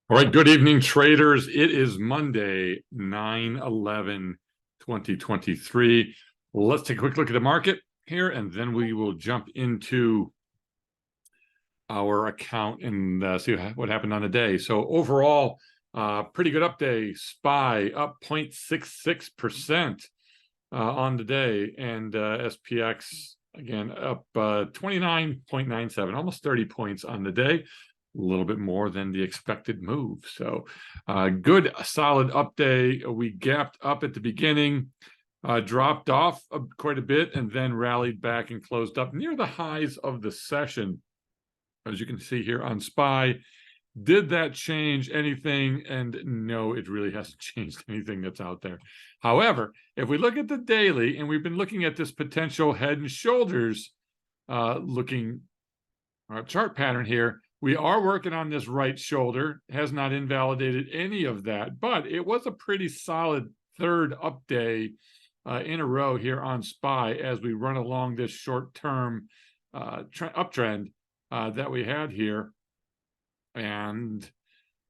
All right, good evening, traders. It is Monday, 9/11/2023. Let's take a quick look at the market here, and then we will jump into our account and see what happened on the day. So overall, pretty good up day. SPY up 0.66% on the day, and SPX, again, up 29.97, almost 30 points on the day. A little bit more than the expected move. So good, solid up day. We gapped up at the beginning, dropped off quite a bit, and then rallied back and closed up near the highs of the session. As you can see here on SPY, did that change anything? And no, it really hasn't changed anything that's out there. However, if we look at the daily, and we've been looking at this potential head and shoulders looking chart pattern here, we are working on this right shoulder. Has not invalidated any of that, but it was a pretty solid third up day in a row here on SPY as we run along this short-term uptrend that we had here, and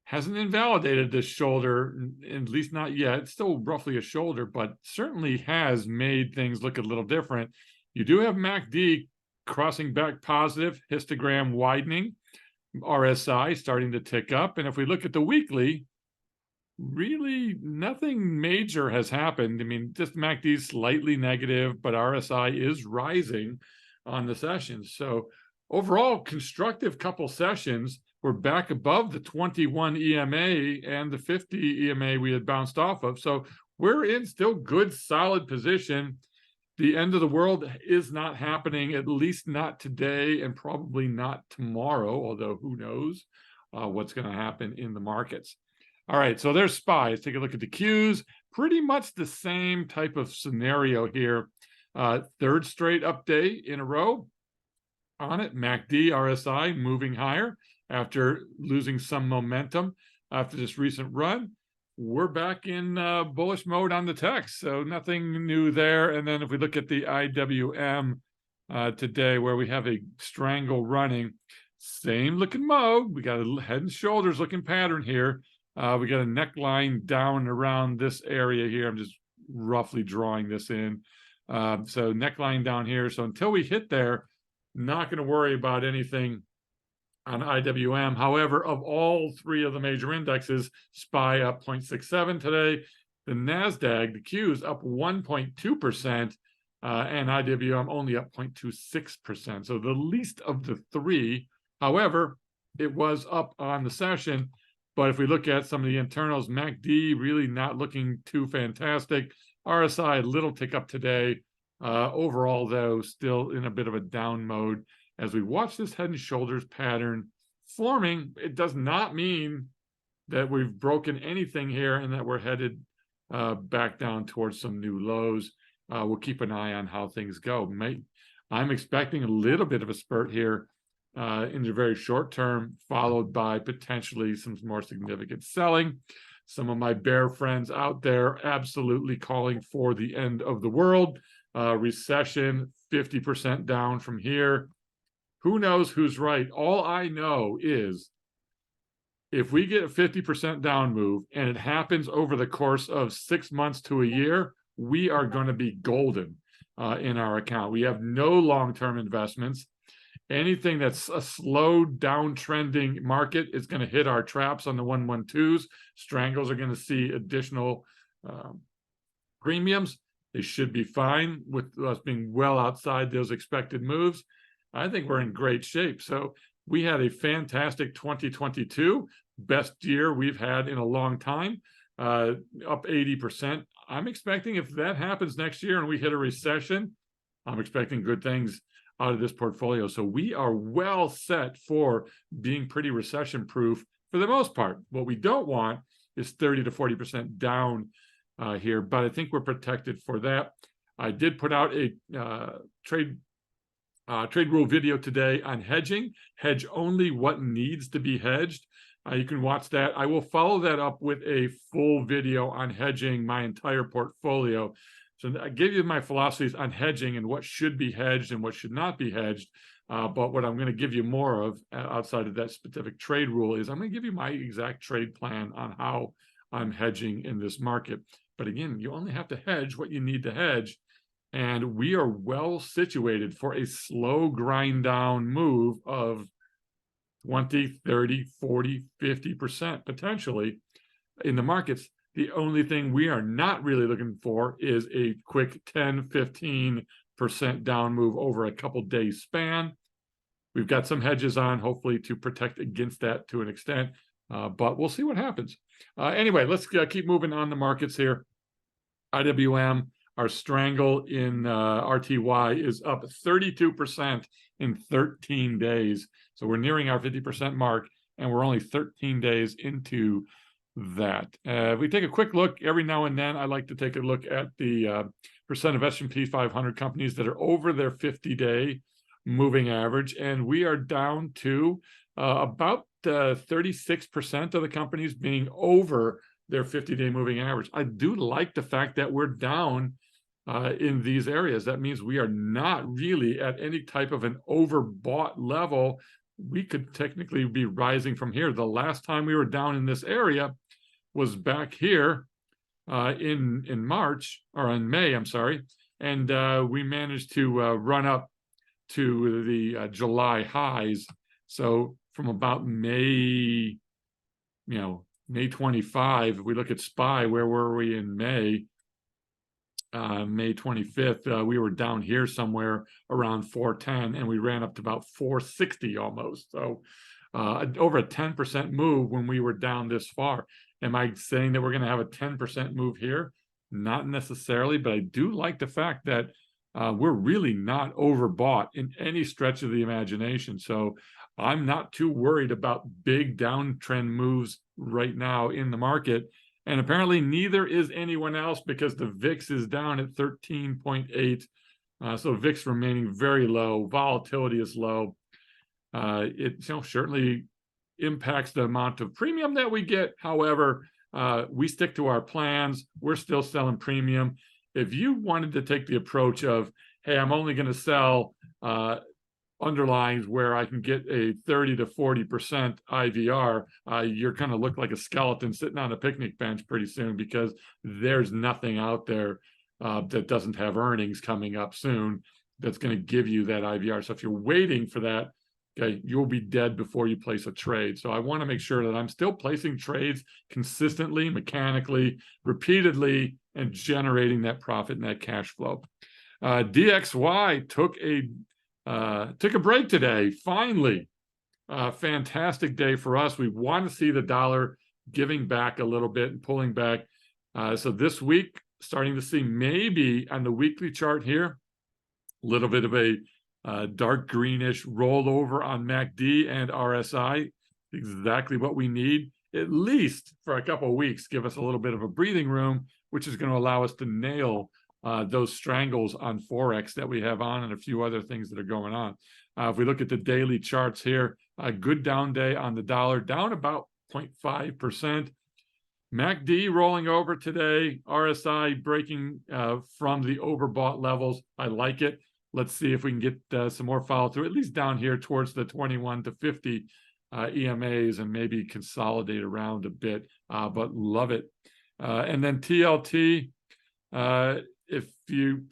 hasn't invalidated this shoulder, at least not yet. It's still roughly a shoulder, but certainly has made things look a little different. You do have MACD crossing back positive, histogram widening, RSI starting to tick up. And if we look at the weekly, really nothing major has happened. I mean, just MACD is slightly negative, but RSI is rising on the sessions. So overall, constructive couple sessions. We're back above the 21 EMA and the 50 EMA we had bounced off of. So we're in still good, solid position. The end of the world is not happening, at least not today, and probably not tomorrow, although who knows what's going to happen in the markets. All right, so there's SPY. Let's take a look at the Qs. Pretty much the same type of scenario here. Third straight up day in a row on it. MACD, RSI moving higher after losing some momentum after this recent run. We're back in bullish mode on the tech, so nothing new there. And then if we look at the IWM today, where we have a strangle running, same looking mode. We got a head and shoulders looking pattern here. We got a neckline down around this area here. I'm just roughly drawing this in. So neckline down here. So until we hit there, not going to worry about anything on IWM. However, of all three of the major indexes, SPY up 0.67 today. The NASDAQ, the Qs, up 1.2%, and IWM only up 0.26%. So the least of the three. However, it was up on the session. But if we look at some of the internals, MACD really not looking too fantastic. RSI, a little tick up today. Overall, though, still in a bit of a down mode. As we watch this head and shoulders pattern forming, it does not mean that we've broken anything here and that we're headed back down towards some new lows. We'll keep an eye on how things go. I'm expecting a little bit of a spurt here in the very short term, followed by potentially some more significant selling. Some of my bear friends out there absolutely calling for the end of the world. Recession, 50% down from here. Who knows who's right? All I know is if we get a 50% down move and it happens over the course of 6 months to a year, we are going to be golden in our account. We have no long-term investments. Anything that's a slow downtrending market is going to hit our traps on the 112s. Strangles are going to see additional premiums. They should be fine with us being well outside those expected moves. I think we're in great shape. So we had a fantastic 2022, best year we've had in a long time, up 80%. I'm expecting if that happens next year and we hit a recession, I'm expecting good things out of this portfolio. So we are well set for being pretty recession proof for the most part. What we don't want is 30 to 40% down here, but I think we're protected for that. I did put out a trade rule video today on hedging. Hedge only what needs to be hedged. You can watch that. I will follow that up with a full video on hedging my entire portfolio. So I gave you my philosophies on hedging and what should be hedged and what should not be hedged. But what I'm going to give you more of outside of that specific trade rule is I'm going to give you my exact trade plan on how I'm hedging in this market. But again, you only have to hedge what you need to hedge. And we are well situated for a slow grind down move of 20, 30, 40, 50% potentially in the markets. The only thing we are not really looking for is a quick 10, 15% down move over a couple days span. We've got some hedges on, hopefully, to protect against that to an extent, but we'll see what happens. Anyway, let's keep moving on the markets here. IWM, our Strangle in RTY is up 32% in 13 days. So we're nearing our 50% mark, and we're only 13 days into that. If we take a quick look, every now and then I like to take a look at the percent of S&P 500 companies that are over their 50-day moving average, and we are down to about 36% of the companies being over their 50-day moving average. I do like the fact that we're down in these areas. That means we are not really at any type of an overbought level. We could technically be rising from here. The last time we were down in this area was back here in March, or in May, I'm sorry, and we managed to run up to the July highs. So from about May, May 25, if we look at SPY, where were we in May? May 25th, we were down here somewhere around 410, and we ran up to about 460 almost. So over a 10% move when we were down this far. Am I saying that we're going to have a 10% move here? Not necessarily, but I do like the fact that we're really not overbought in any stretch of the imagination. So I'm not too worried about big downtrend moves right now in the market. And apparently neither is anyone else, because the VIX is down at 13.8. So VIX remaining very low. Volatility is low. It certainly impacts the amount of premium that we get. However, we stick to our plans. We're still selling premium. If you wanted to take the approach of, hey, I'm only going to sell underlines where I can get a 30 to 40% IVR, you're going to look like a skeleton sitting on a picnic bench pretty soon, because there's nothing out there that doesn't have earnings coming up soon that's going to give you that IVR. So if you're waiting for that, okay, you'll be dead before you place a trade. So I want to make sure that I'm still placing trades consistently, mechanically, repeatedly, and generating that profit and that cash flow. DXY took a break today, finally. Fantastic day for us. We want to see the dollar giving back a little bit and pulling back. So this week, starting to see maybe on the weekly chart here, a little bit of a dark greenish rollover on MACD and RSI. Exactly what we need, at least for a couple of weeks. Give us a little bit of a breathing room, which is going to allow us to nail those strangles on Forex that we have on, and a few other things that are going on. If we look at the daily charts here, a good down day on the dollar, down about 0.5%. MACD rolling over today, RSI breaking from the overbought levels. I like it. Let's see if we can get some more follow through, at least down here towards the 21 to 50 EMAs, and maybe consolidate around a bit, but love it. And then TLT, if you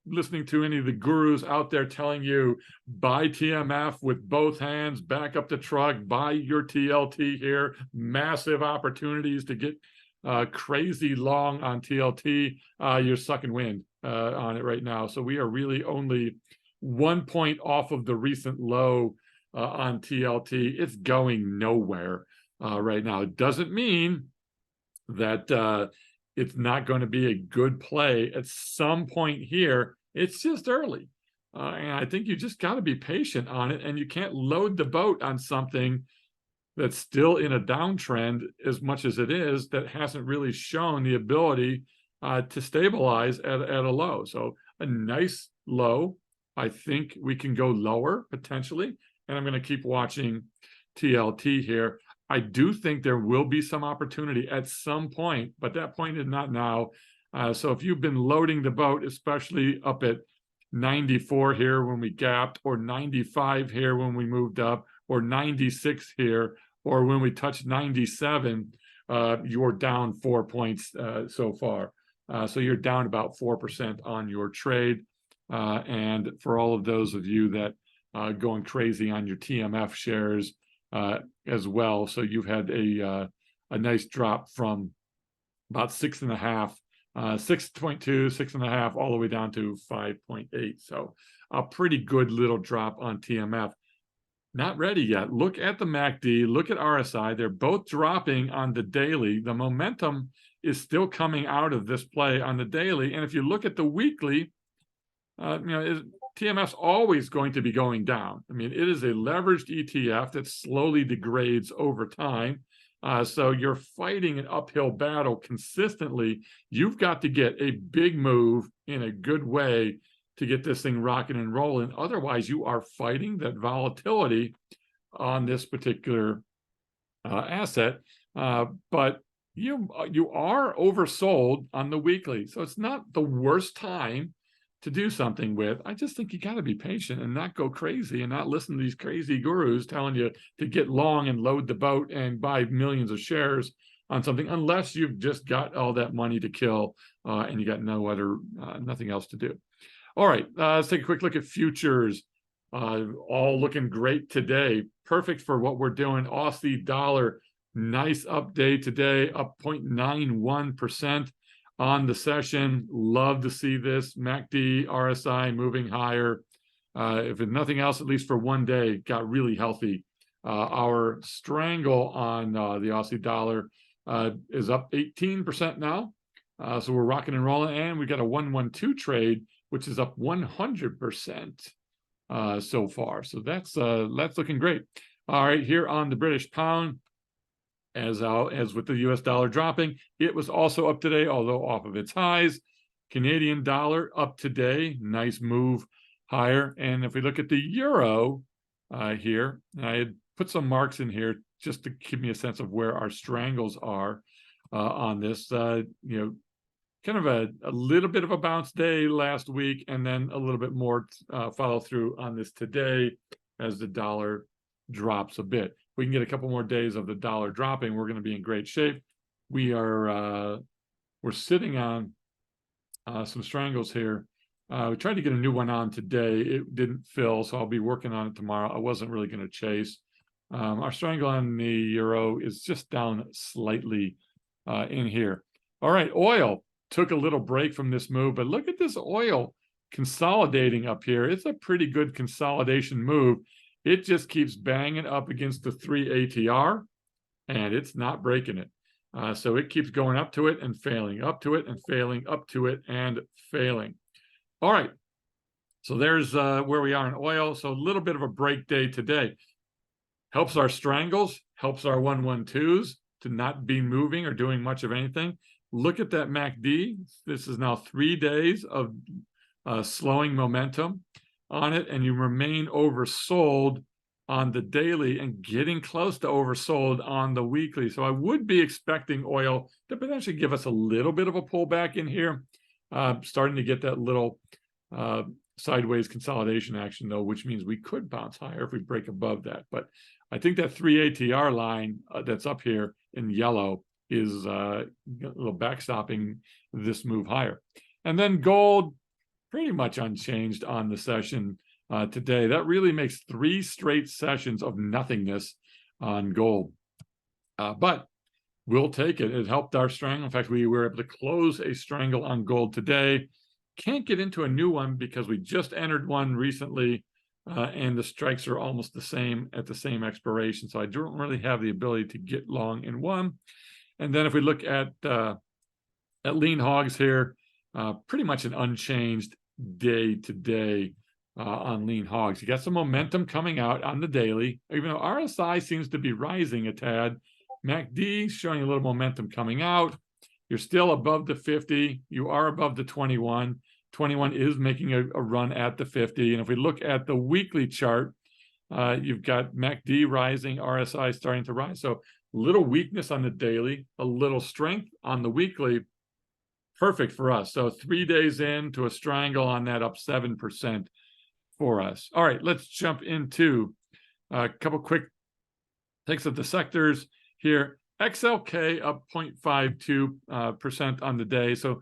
listening to any of the gurus out there telling you buy TMF with both hands, back up the truck, buy your TLT here, massive opportunities to get crazy long on TLT, you're sucking wind on it right now. So we are really only 1 point off of the recent low on TLT. It's going nowhere right now. It doesn't mean that it's not going to be a good play at some point here. It's just early. And I think you just got to be patient on it, and you can't load the boat on something that's still in a downtrend as much as it is, that hasn't really shown the ability to stabilize at a low. So a nice low. I think we can go lower potentially, and I'm going to keep watching TLT here. I do think there will be some opportunity at some point, but that point is not now. So if you've been loading the boat, especially up at 94 here when we gapped, or 95 here when we moved up, or 96 here, or when we touched 97, you're down 4 points so far. So you're down about 4% on your trade. And for all of those of you that going crazy on your TMF shares as well, so you've had a nice drop from about 6.5, 6.2, 6.5, all the way down to 5.8. So a pretty good little drop on TMF. Not ready yet. Look at the MACD, look at RSI. They're both dropping on the daily. The momentum is still coming out of this play on the daily. And if you look at the weekly, TMF's always going to be going down. I mean, it is a leveraged ETF that slowly degrades over time. So you're fighting an uphill battle consistently. You've got to get a big move in a good way to get this thing rocking and rolling. Otherwise, you are fighting that volatility on this particular asset. But you are oversold on the weekly. So it's not the worst time to do something with. I just think you got to be patient and not go crazy and not listen to these crazy gurus telling you to get long and load the boat and buy millions of shares on something, unless you've just got all that money to kill and you got nothing else to do. All right, let's take a quick look at futures. All looking great today. Perfect for what we're doing. Aussie dollar, nice update today, up 0.91% on the session. Love to see this. MACD, RSI moving higher. If nothing else, at least for one day, got really healthy. Our Strangle on the Aussie dollar is up 18% now. So we're rocking and rolling, and we got a 112 trade, which is up 100% so far. So that's looking great. All right, here on the British pound, as with the US dollar dropping, it was also up today, although off of its highs. Canadian dollar up today, nice move higher. And if we look at the euro here, I had put some marks in here just to give me a sense of where our strangles are on this. Kind of a little bit of a bounce day last week, and then a little bit more follow through on this today as the dollar drops a bit. If we can get a couple more days of the dollar dropping, we're going to be in great shape. We're sitting on some strangles here. We tried to get a new one on today. It didn't fill, so I'll be working on it tomorrow. I wasn't really going to chase. Our strangle on the euro is just down slightly in here. All right, oil took a little break from this move, but look at this oil consolidating up here. It's a pretty good consolidation move. It just keeps banging up against the 3 ATR, and it's not breaking it. So it keeps going up to it and failing, up to it and failing, up to it and failing. All right, so there's where we are in oil. So a little bit of a break day today. Helps our strangles, helps our 112s to not be moving or doing much of anything. Look at that MACD. This is now 3 days of slowing momentum on it, and you remain oversold on the daily and getting close to oversold on the weekly. So I would be expecting oil to potentially give us a little bit of a pullback in here, starting to get that little sideways consolidation action, though, which means we could bounce higher if we break above that. But I think that 3 ATR line that's up here in yellow is a little backstopping this move higher. And then gold, pretty much unchanged on the session today. That really makes 3 straight sessions of nothingness on gold. But we'll take it. It helped our strangle. In fact, we were able to close a strangle on gold today. Can't get into a new one because we just entered one recently, and the strikes are almost the same at the same expiration. So I don't really have the ability to get long in one. And then if we look at lean hogs here, pretty much an unchanged day today on lean hogs. You got some momentum coming out on the daily, even though RSI seems to be rising a tad. MACD showing a little momentum coming out. You're still above the 50. You are above the 21. 21 is making a run at the 50. And if we look at the weekly chart, you've got MACD rising, RSI starting to rise. So a little weakness on the daily, a little strength on the weekly. perfect for us. So 3 days into a strangle on that, up 7% for us. All right, let's jump into a couple quick takes of the sectors here. XLK up 0.52% on the day. So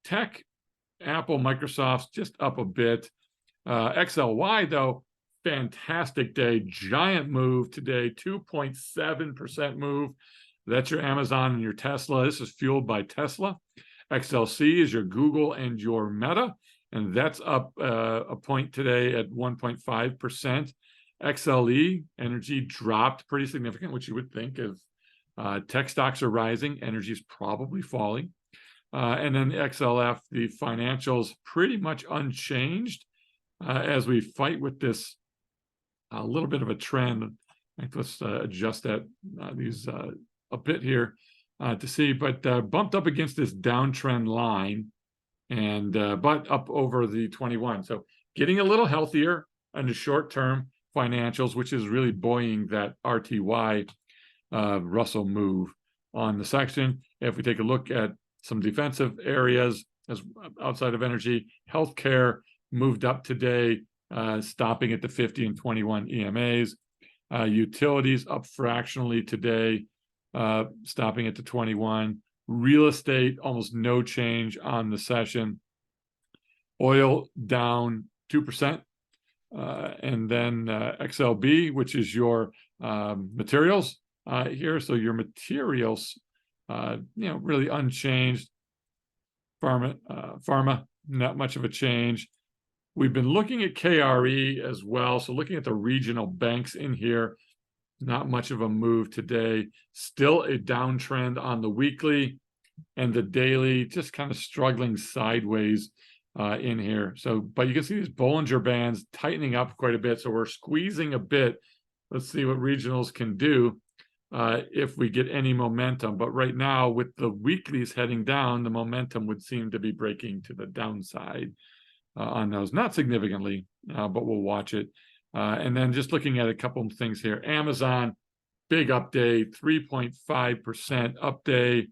tech, Apple, Microsoft's just up a bit. XLY, though, fantastic day. Giant move today, 2.7% move. That's your Amazon and your Tesla. This is fueled by Tesla. XLC is your Google and your Meta, and that's up a point today at 1.5%. XLE, energy dropped pretty significant, which you would think if tech stocks are rising, energy is probably falling. And then XLF, the financials, pretty much unchanged as we fight with this a little bit of a trend. Let's adjust that these a bit here to see, but bumped up against this downtrend line, and but up over the 21. So getting a little healthier in the short term financials, which is really buoying that RTY Russell move on the section. If we take a look at some defensive areas as outside of energy, healthcare moved up today, stopping at the 50 and 21 EMAs. Utilities up fractionally today, stopping at the 21. Real estate, almost no change on the session. Oil down 2%. And then XLB, which is your materials here. So your materials, really unchanged. Pharma, not much of a change. We've been looking at KRE as well. So looking at the regional banks in here, not much of a move today. Still a downtrend on the weekly, and the daily just kind of struggling sideways in here. So, but you can see these Bollinger Bands tightening up quite a bit. So we're squeezing a bit. Let's see what regionals can do if we get any momentum. But right now, with the weeklies heading down, the momentum would seem to be breaking to the downside on those. Not significantly, but we'll watch it. And then just looking at a couple of things here. Amazon, big up day, 3.5% up day.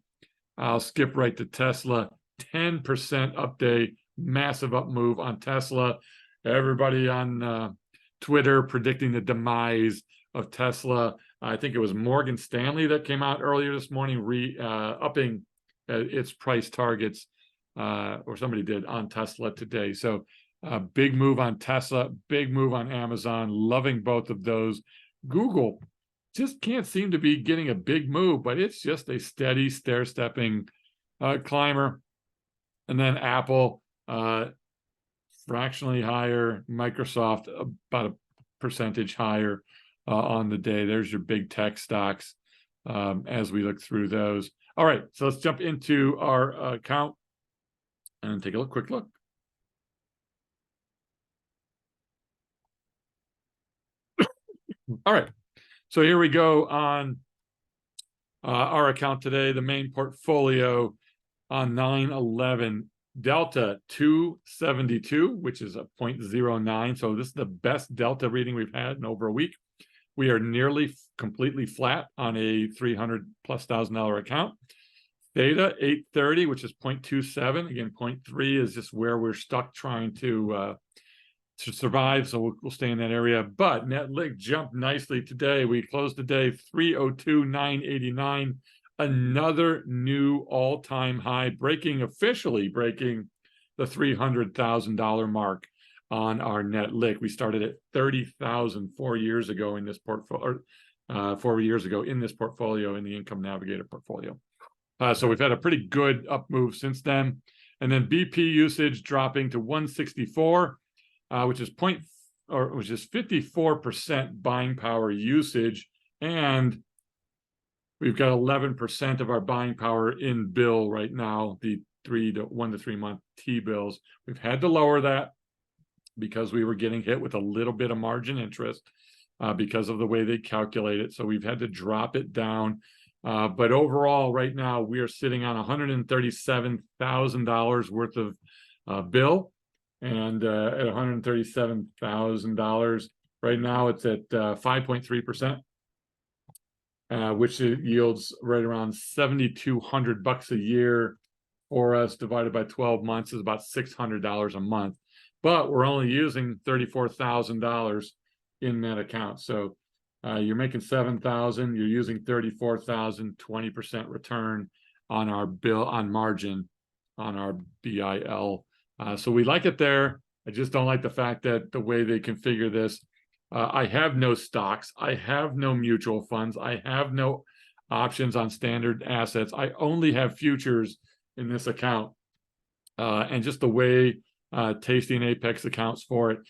I'll skip right to Tesla, 10% up day, massive up move on Tesla. Everybody on Twitter predicting the demise of Tesla. I think it was Morgan Stanley that came out earlier this morning, upping its price targets, or somebody did on Tesla today. So big move on Tesla, big move on Amazon, loving both of those. Google just can't seem to be getting a big move, but it's just a steady stair-stepping climber. And then Apple, fractionally higher. Microsoft, about a percentage higher on the day. There's your big tech stocks as we look through those. All right, so let's jump into our account and take a quick look. All right, so here we go on our account today. The main portfolio on 9/11, Delta 272, which is a 0.09. So this is the best Delta reading we've had in over a week. We are nearly completely flat on a $300,000+ account. Theta 830, which is 0.27. Again, 0.3 is just where we're stuck trying to survive, so we'll stay in that area. But net lick jumped nicely today. We closed the day 302,989, another new all-time high, officially breaking the $300,000 mark on our net lick. We started at 30,000 4 years ago in this portfolio, 4 years ago in this portfolio, in the Income Navigator portfolio. So we've had a pretty good up move since then. And then BP usage dropping to 164. Which is 54% buying power usage, and we've got 11% of our buying power in bill right now, the 1 to 3 month T-bills. We've had to lower that because we were getting hit with a little bit of margin interest because of the way they calculate it. So we've had to drop it down. But overall, right now, we are sitting on $137,000 worth of bill. And at $137,000 right now, it's at 5.3%, which yields right around $7,200 a year for us divided by 12 months is about $600 a month, but we're only using $34,000 in that account. So you're making $7,000, you're using $34,000, 20% return on our bill on margin on our BIL. So we like it there. I just don't like the fact that the way they configure this, I have no stocks, I have no mutual funds, I have no options on standard assets. I only have futures in this account. And just the way Tasty and Apex accounts for it,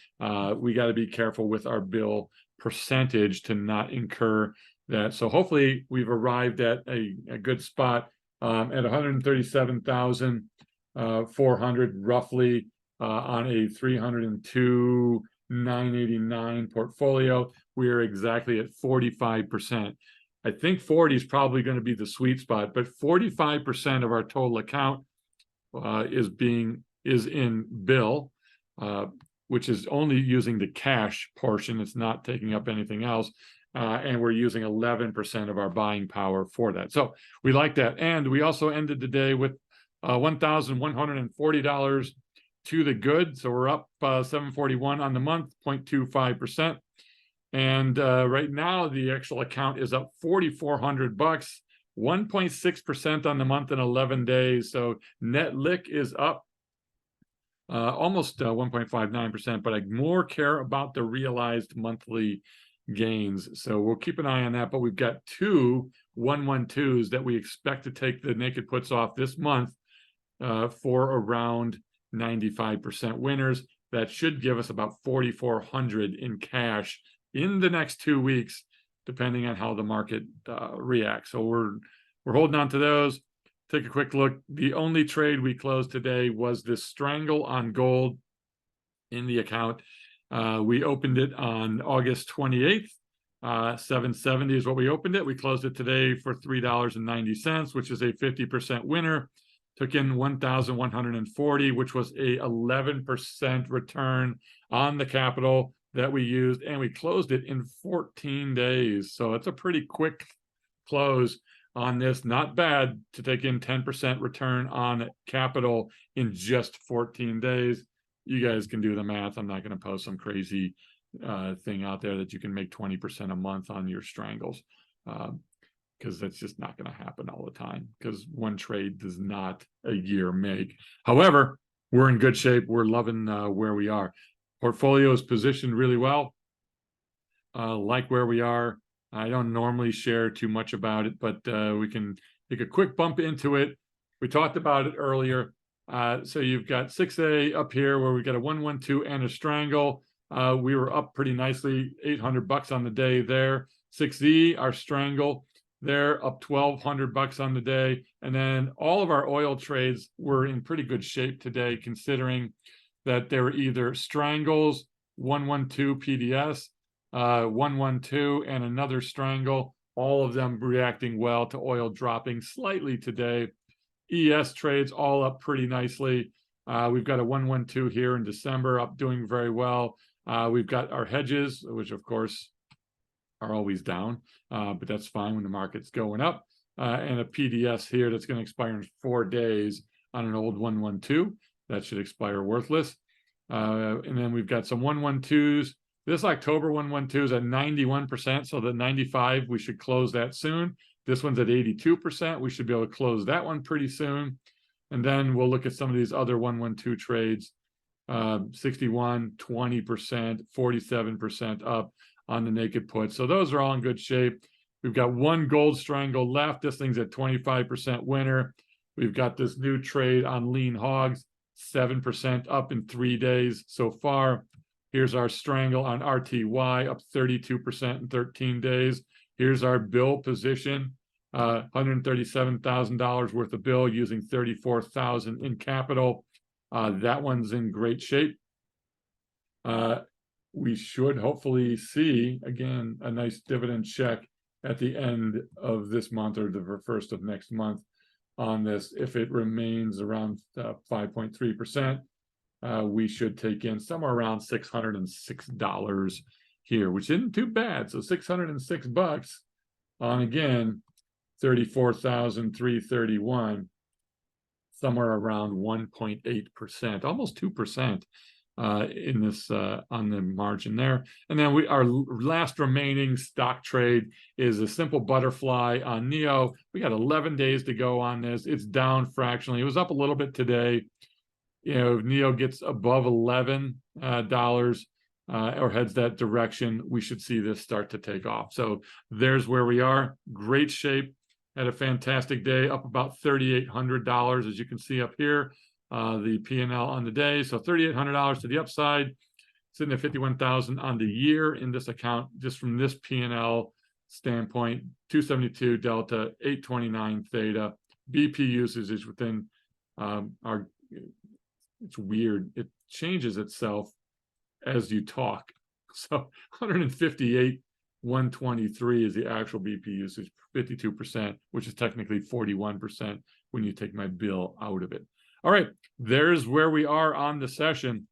we got to be careful with our bill percentage to not incur that. So hopefully we've arrived at a good spot at 137,400 roughly on a 302,989 portfolio. We are exactly at 45%. I think 40 is probably going to be the sweet spot, but 45% of our total account is in bill, which is only using the cash portion. It's not taking up anything else. And we're using 11% of our buying power for that. So we like that. And we also ended the day with $1,140 to the good. So we're up $741 on the month, 0.25%. And right now the actual account is up $4,400, 1.6% on the month in 11 days. So net lick is up almost 1.59%, but I more care about the realized monthly gains. So we'll keep an eye on that. But we've got two 112s that we expect to take the naked puts off this month for around 95% winners. That should give us about 4,400 in cash in the next 2 weeks, depending on how the market reacts. So we're holding on to those. Take a quick look. The only trade we closed today was this Strangle on gold in the account. We opened it on August 28th. 770 is what we opened it. We closed it today for $3.90, which is a 50% winner. Took in 1,140, which was a 11% return on the capital that we used, and we closed it in 14 days. So it's a pretty quick close on this. Not bad to take in 10% return on capital in just 14 days. You guys can do the math. I'm not going to post some crazy thing out there that you can make 20% a month on your strangles, because that's just not going to happen all the time, because one trade does not a year make. However, we're in good shape. We're loving where we are. Portfolio is positioned really well. Like where we are. I don't normally share too much about it, but we can take a quick bump into it. We talked about it earlier. So you've got 6A up here where we got a 112 and a Strangle. We were up pretty nicely, $800 on the day there. 6E, our Strangle, they're up $1,200 on the day. And then all of our oil trades were in pretty good shape today, considering that they were either Strangles, 112 PDS, 112, and another Strangle, all of them reacting well to oil dropping slightly today. ES trades all up pretty nicely. We've got a 112 here in December up doing very well. We've got our hedges, which of course are always down, but that's fine when the market's going up. And a PDS here that's going to expire in 4 days on an old 112. That should expire worthless. And then we've got some 112s. This October 112 is at 91%, so the 95, we should close that soon. This one's at 82%. We should be able to close that one pretty soon. And then we'll look at some of these other 112 trades. 61, 20%, 47% up on the naked put. So those are all in good shape. We've got one gold Strangle left. This thing's at 25% winner. We've got this new trade on lean hogs, 7% up in 3 days so far. Here's our Strangle on RTY, up 32% in 13 days. Here's our bill position, $137,000 worth of bill using $34,000 in capital. That one's in great shape. We should hopefully see, again, a nice dividend check at the end of this month or the first of next month on this. If it remains around 5.3%, we should take in somewhere around $606 here, which isn't too bad. So $606 on, again, 34,331. somewhere around 1.8%, almost 2%. In this on the margin there. And then our last remaining stock trade is a simple butterfly on NEO. We got 11 days to go on this. It's down fractionally. It was up a little bit today. You know, if NEO gets above $11 or heads that direction, we should see this start to take off. So there's where we are. Great shape. Had a fantastic day, up about $3,800, as you can see up here. The P&L on the day. So $3,800 to the upside, sitting at 51,000 on the year in this account, just from this P&L standpoint. 272 delta, 829 theta. BP usage is within our, it's weird. It changes itself as you talk. So 158, 123 is the actual BP usage, 52%, which is technically 41% when you take my bill out of it. All right, there's where we are on the session.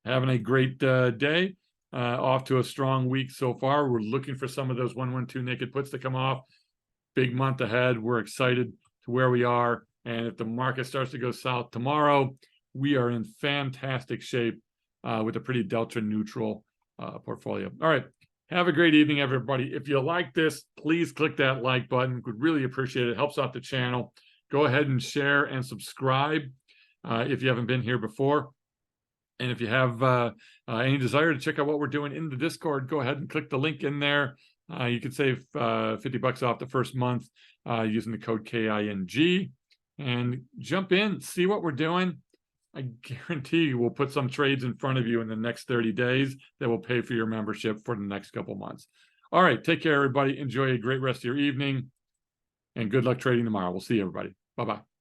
Having a great day. Off to a strong week so far. We're looking for some of those 112 naked puts to come off. Big month ahead. We're excited to where we are. And if the market starts to go south tomorrow, we are in fantastic shape with a pretty delta neutral portfolio. All right. Have a great evening, everybody. If you like this, please click that like button. Would really appreciate it. It helps out the channel. Go ahead and share and subscribe if you haven't been here before. And if you have any desire to check out what we're doing in the Discord, go ahead and click the link in there. You can save $50 off the first month using the code KING. And jump in, see what we're doing. I guarantee you we'll put some trades in front of you in the next 30 days that will pay for your membership for the next couple months. All right, take care, everybody. Enjoy a great rest of your evening. And good luck trading tomorrow. We'll see you, everybody. Bye-bye.